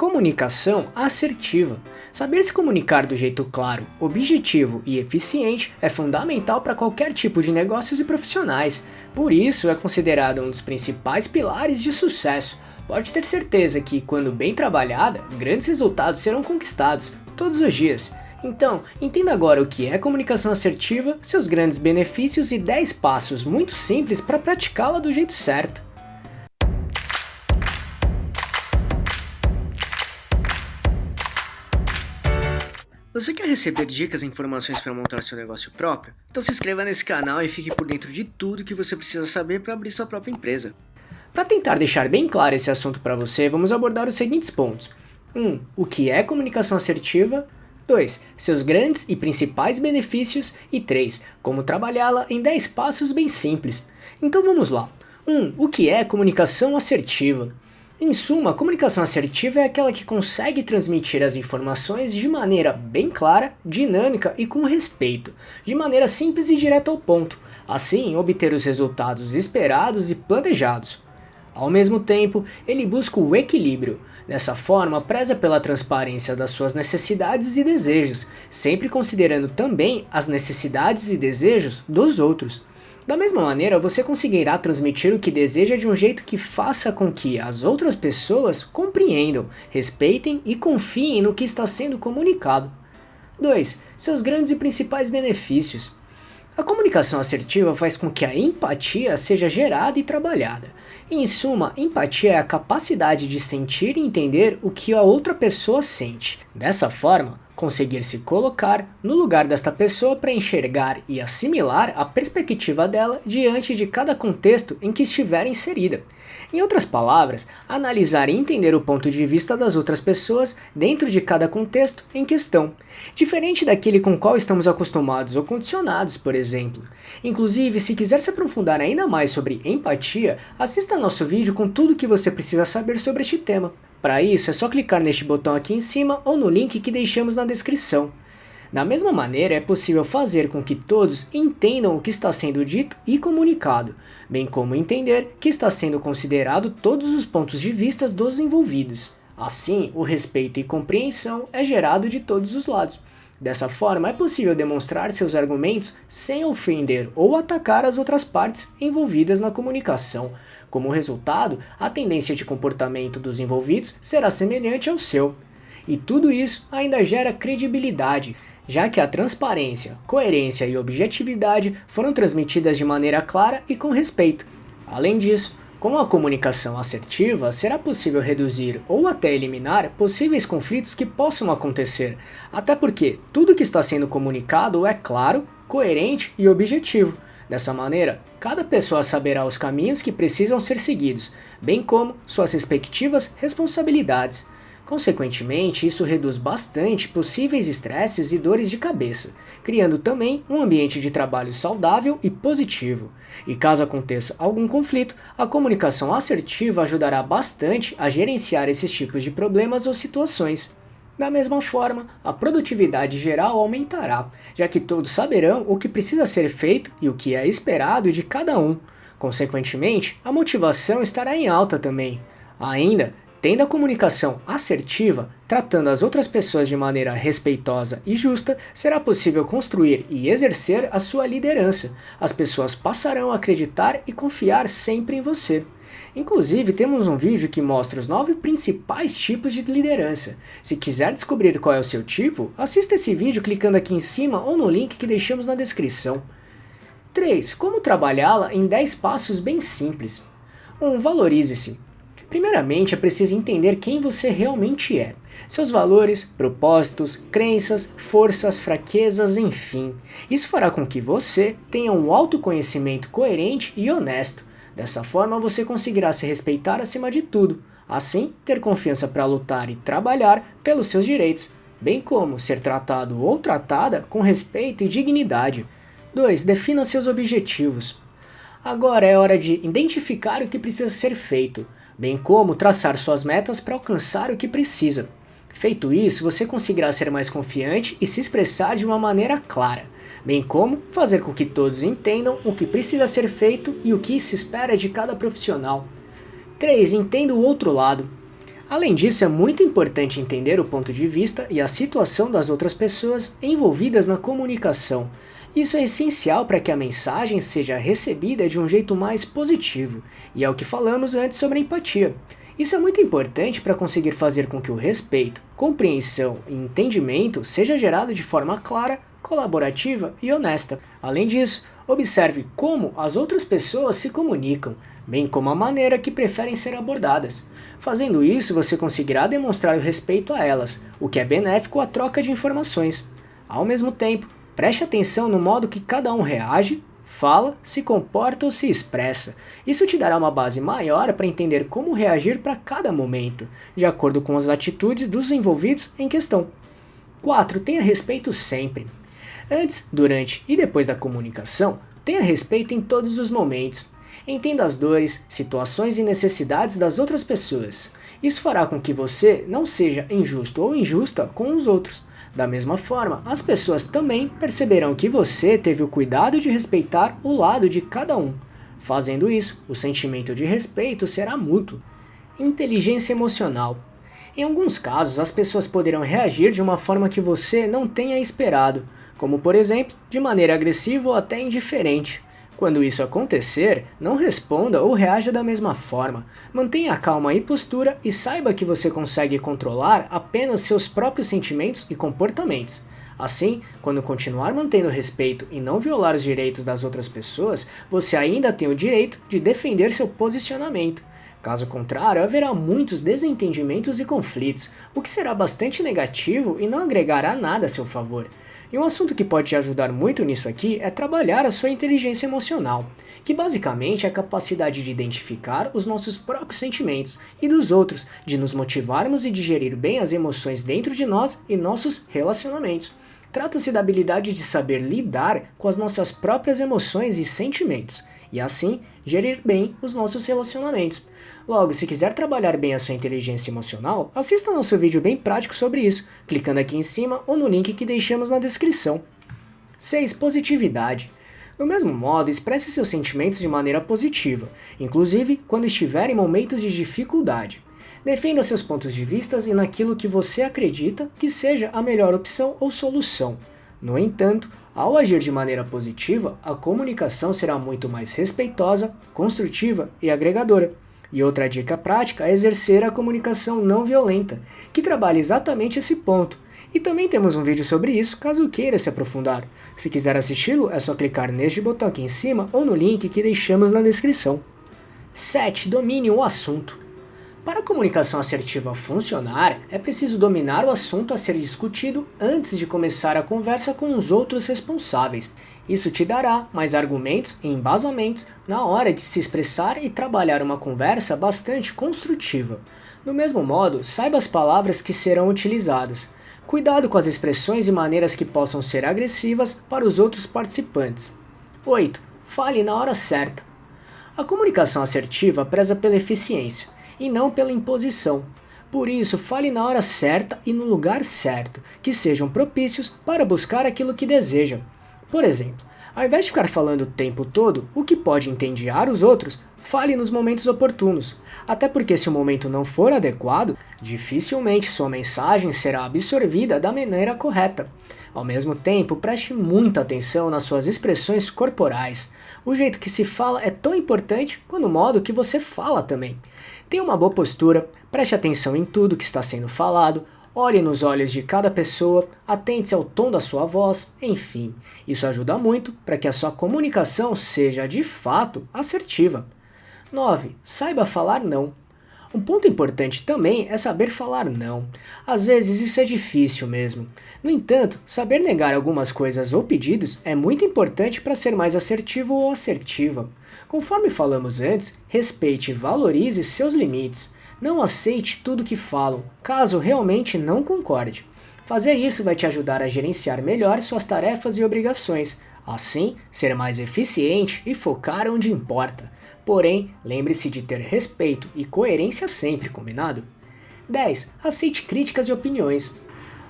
Comunicação assertiva. Saber se comunicar do jeito claro, objetivo e eficiente é fundamental para qualquer tipo de negócios e profissionais. Por isso, é considerado um dos principais pilares de sucesso. Pode ter certeza que, quando bem trabalhada, grandes resultados serão conquistados todos os dias. Então, entenda agora o que é comunicação assertiva, seus grandes benefícios e 10 passos muito simples para praticá-la do jeito certo. Você quer receber dicas e informações para montar seu negócio próprio? Então se inscreva nesse canal e fique por dentro de tudo que você precisa saber para abrir sua própria empresa. Para tentar deixar bem claro esse assunto para você, vamos abordar os seguintes pontos. 1. O que é comunicação assertiva? 2. Seus grandes e principais benefícios. E 3. Como trabalhá-la em 10 passos bem simples. Então vamos lá. 1. O que é comunicação assertiva? Em suma, a comunicação assertiva é aquela que consegue transmitir as informações de maneira bem clara, dinâmica e com respeito, de maneira simples e direta ao ponto, assim obter os resultados esperados e planejados. Ao mesmo tempo, ele busca o equilíbrio. Dessa forma, preza pela transparência das suas necessidades e desejos, sempre considerando também as necessidades e desejos dos outros. Da mesma maneira, você conseguirá transmitir o que deseja de um jeito que faça com que as outras pessoas compreendam, respeitem e confiem no que está sendo comunicado. 2. Seus grandes e principais benefícios. A comunicação assertiva faz com que a empatia seja gerada e trabalhada. Em suma, empatia é a capacidade de sentir e entender o que a outra pessoa sente. Dessa forma, conseguir se colocar no lugar desta pessoa para enxergar e assimilar a perspectiva dela diante de cada contexto em que estiver inserida. Em outras palavras, analisar e entender o ponto de vista das outras pessoas dentro de cada contexto em questão, diferente daquele com qual estamos acostumados ou condicionados, por exemplo. Inclusive, se quiser se aprofundar ainda mais sobre empatia, assista nosso vídeo com tudo o que você precisa saber sobre este tema. Para isso, é só clicar neste botão aqui em cima ou no link que deixamos na descrição. Da mesma maneira, é possível fazer com que todos entendam o que está sendo dito e comunicado, bem como entender que está sendo considerado todos os pontos de vista dos envolvidos. Assim, o respeito e compreensão é gerado de todos os lados. Dessa forma, é possível demonstrar seus argumentos sem ofender ou atacar as outras partes envolvidas na comunicação. Como resultado, a tendência de comportamento dos envolvidos será semelhante ao seu. E tudo isso ainda gera credibilidade, já que a transparência, coerência e objetividade foram transmitidas de maneira clara e com respeito. Além disso, com a comunicação assertiva, será possível reduzir ou até eliminar possíveis conflitos que possam acontecer, até porque tudo que está sendo comunicado é claro, coerente e objetivo. Dessa maneira, cada pessoa saberá os caminhos que precisam ser seguidos, bem como suas respectivas responsabilidades. Consequentemente, isso reduz bastante possíveis estresses e dores de cabeça, criando também um ambiente de trabalho saudável e positivo. E caso aconteça algum conflito, a comunicação assertiva ajudará bastante a gerenciar esses tipos de problemas ou situações. Da mesma forma, a produtividade geral aumentará, já que todos saberão o que precisa ser feito e o que é esperado de cada um. Consequentemente, a motivação estará em alta também. Ainda, tendo a comunicação assertiva, tratando as outras pessoas de maneira respeitosa e justa, será possível construir e exercer a sua liderança. As pessoas passarão a acreditar e confiar sempre em você. Inclusive, temos um vídeo que mostra os 9 principais tipos de liderança. Se quiser descobrir qual é o seu tipo, assista esse vídeo clicando aqui em cima ou no link que deixamos na descrição. 3. Como trabalhá-la em 10 passos bem simples. 1. Valorize-se. Primeiramente, é preciso entender quem você realmente é. Seus valores, propósitos, crenças, forças, fraquezas, enfim. Isso fará com que você tenha um autoconhecimento coerente e honesto. Dessa forma, você conseguirá se respeitar acima de tudo, assim ter confiança para lutar e trabalhar pelos seus direitos, bem como ser tratado ou tratada com respeito e dignidade. 2. Defina seus objetivos. Agora é hora de identificar o que precisa ser feito, bem como traçar suas metas para alcançar o que precisa. Feito isso, você conseguirá ser mais confiante e se expressar de uma maneira clara, bem como fazer com que todos entendam o que precisa ser feito e o que se espera de cada profissional. 3. Entenda o outro lado. Além disso, é muito importante entender o ponto de vista e a situação das outras pessoas envolvidas na comunicação. Isso é essencial para que a mensagem seja recebida de um jeito mais positivo, e é o que falamos antes sobre a empatia. Isso é muito importante para conseguir fazer com que o respeito, compreensão e entendimento seja gerado de forma clara, colaborativa e honesta. Além disso, observe como as outras pessoas se comunicam, bem como a maneira que preferem ser abordadas. Fazendo isso, você conseguirá demonstrar o respeito a elas, o que é benéfico à troca de informações. Ao mesmo tempo, preste atenção no modo que cada um reage, fala, se comporta ou se expressa. Isso te dará uma base maior para entender como reagir para cada momento, de acordo com as atitudes dos envolvidos em questão. 4. Tenha respeito sempre. Antes, durante e depois da comunicação, tenha respeito em todos os momentos. Entenda as dores, situações e necessidades das outras pessoas. Isso fará com que você não seja injusto ou injusta com os outros. Da mesma forma, as pessoas também perceberão que você teve o cuidado de respeitar o lado de cada um. Fazendo isso, o sentimento de respeito será mútuo. Inteligência emocional. Em alguns casos, as pessoas poderão reagir de uma forma que você não tenha esperado, como por exemplo, de maneira agressiva ou até indiferente. Quando isso acontecer, não responda ou reaja da mesma forma. Mantenha a calma e postura e saiba que você consegue controlar apenas seus próprios sentimentos e comportamentos. Assim, quando continuar mantendo respeito e não violar os direitos das outras pessoas, você ainda tem o direito de defender seu posicionamento. Caso contrário, haverá muitos desentendimentos e conflitos, o que será bastante negativo e não agregará nada a seu favor. E um assunto que pode te ajudar muito nisso aqui é trabalhar a sua inteligência emocional, que basicamente é a capacidade de identificar os nossos próprios sentimentos e dos outros, de nos motivarmos e digerir bem as emoções dentro de nós e nossos relacionamentos. Trata-se da habilidade de saber lidar com as nossas próprias emoções e sentimentos, e assim gerir bem os nossos relacionamentos. Logo, se quiser trabalhar bem a sua inteligência emocional, assista ao nosso vídeo bem prático sobre isso, clicando aqui em cima ou no link que deixamos na descrição. 6. Positividade. Do mesmo modo, expresse seus sentimentos de maneira positiva, inclusive quando estiver em momentos de dificuldade. Defenda seus pontos de vista e naquilo que você acredita que seja a melhor opção ou solução. No entanto, ao agir de maneira positiva, a comunicação será muito mais respeitosa, construtiva e agregadora. E outra dica prática é exercer a comunicação não violenta, que trabalha exatamente esse ponto. E também temos um vídeo sobre isso, caso queira se aprofundar. Se quiser assisti-lo, é só clicar neste botão aqui em cima ou no link que deixamos na descrição. 7. Domine o assunto. Para a comunicação assertiva funcionar, é preciso dominar o assunto a ser discutido antes de começar a conversa com os outros responsáveis. Isso te dará mais argumentos e embasamentos na hora de se expressar e trabalhar uma conversa bastante construtiva. Do mesmo modo, saiba as palavras que serão utilizadas. Cuidado com as expressões e maneiras que possam ser agressivas para os outros participantes. 8. Fale na hora certa. A comunicação assertiva preza pela eficiência e não pela imposição. Por isso, fale na hora certa e no lugar certo, que sejam propícios para buscar aquilo que deseja. Por exemplo, ao invés de ficar falando o tempo todo o que pode entediar os outros, fale nos momentos oportunos. Até porque se o momento não for adequado, dificilmente sua mensagem será absorvida da maneira correta. Ao mesmo tempo, preste muita atenção nas suas expressões corporais. O jeito que se fala é tão importante quanto o modo que você fala também. Tenha uma boa postura, preste atenção em tudo que está sendo falado, olhe nos olhos de cada pessoa, atente-se ao tom da sua voz, enfim. Isso ajuda muito para que a sua comunicação seja de fato assertiva. 9. Saiba falar não. Um ponto importante também é saber falar não. Às vezes isso é difícil mesmo. No entanto, saber negar algumas coisas ou pedidos é muito importante para ser mais assertivo ou assertiva. Conforme falamos antes, respeite e valorize seus limites. Não aceite tudo que falam, caso realmente não concorde. Fazer isso vai te ajudar a gerenciar melhor suas tarefas e obrigações. Assim, ser mais eficiente e focar onde importa. Porém, lembre-se de ter respeito e coerência sempre, combinado? 10. Aceite críticas e opiniões.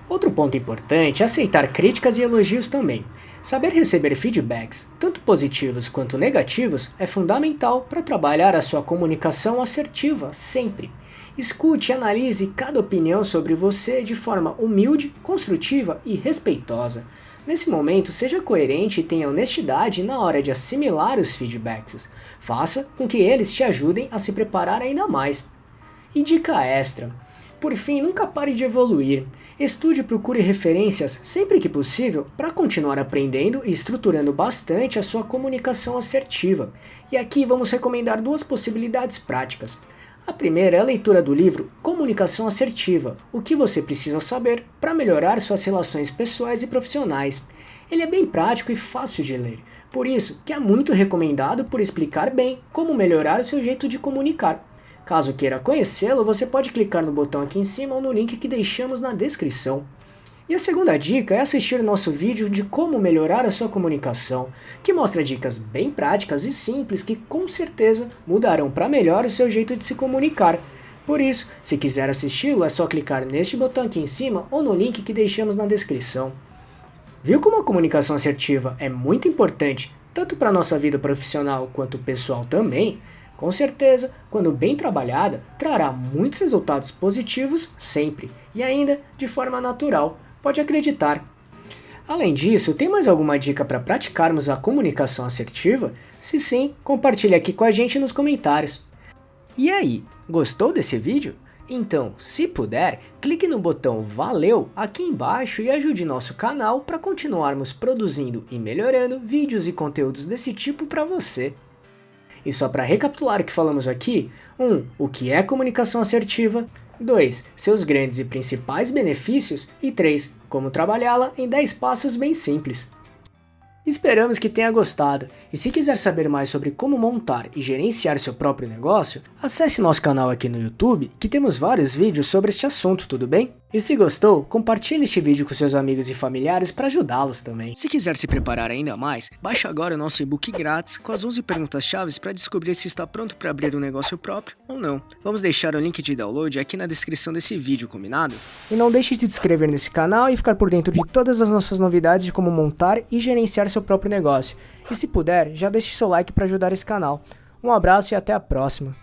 Outro ponto importante é aceitar críticas e elogios também. Saber receber feedbacks, tanto positivos quanto negativos, é fundamental para trabalhar a sua comunicação assertiva sempre. Escute e analise cada opinião sobre você de forma humilde, construtiva e respeitosa. Nesse momento, seja coerente e tenha honestidade na hora de assimilar os feedbacks. Faça com que eles te ajudem a se preparar ainda mais. E dica extra: por fim, nunca pare de evoluir. Estude e procure referências sempre que possível para continuar aprendendo e estruturando bastante a sua comunicação assertiva. E aqui vamos recomendar duas possibilidades práticas. A primeira é a leitura do livro Comunicação Assertiva, o que você precisa saber para melhorar suas relações pessoais e profissionais. Ele é bem prático e fácil de ler, por isso que é muito recomendado por explicar bem como melhorar o seu jeito de comunicar. Caso queira conhecê-lo, você pode clicar no botão aqui em cima ou no link que deixamos na descrição. E a segunda dica é assistir o nosso vídeo de como melhorar a sua comunicação, que mostra dicas bem práticas e simples que com certeza mudarão para melhor o seu jeito de se comunicar. Por isso, se quiser assisti-lo, é só clicar neste botão aqui em cima ou no link que deixamos na descrição. Viu como a comunicação assertiva é muito importante, tanto para a nossa vida profissional quanto pessoal também? Com certeza, quando bem trabalhada, trará muitos resultados positivos sempre, e ainda de forma natural. Pode acreditar. Além disso, tem mais alguma dica para praticarmos a comunicação assertiva? Se sim, compartilhe aqui com a gente nos comentários. E aí, gostou desse vídeo? Então, se puder, clique no botão Valeu aqui embaixo e ajude nosso canal para continuarmos produzindo e melhorando vídeos e conteúdos desse tipo para você. E só para recapitular o que falamos aqui: 1. O que é comunicação assertiva? 2. Seus grandes e principais benefícios. E 3. Como trabalhá-la em 10 passos bem simples. Esperamos que tenha gostado, e se quiser saber mais sobre como montar e gerenciar seu próprio negócio, acesse nosso canal aqui no YouTube, que temos vários vídeos sobre este assunto, tudo bem? E se gostou, compartilhe este vídeo com seus amigos e familiares para ajudá-los também. Se quiser se preparar ainda mais, baixe agora o nosso e-book grátis com as 11 perguntas-chave para descobrir se está pronto para abrir um negócio próprio ou não. Vamos deixar o link de download aqui na descrição desse vídeo, combinado? E não deixe de se inscrever nesse canal e ficar por dentro de todas as nossas novidades de como montar e gerenciar seu próprio negócio. E se puder, já deixe seu like para ajudar esse canal. Um abraço e até a próxima.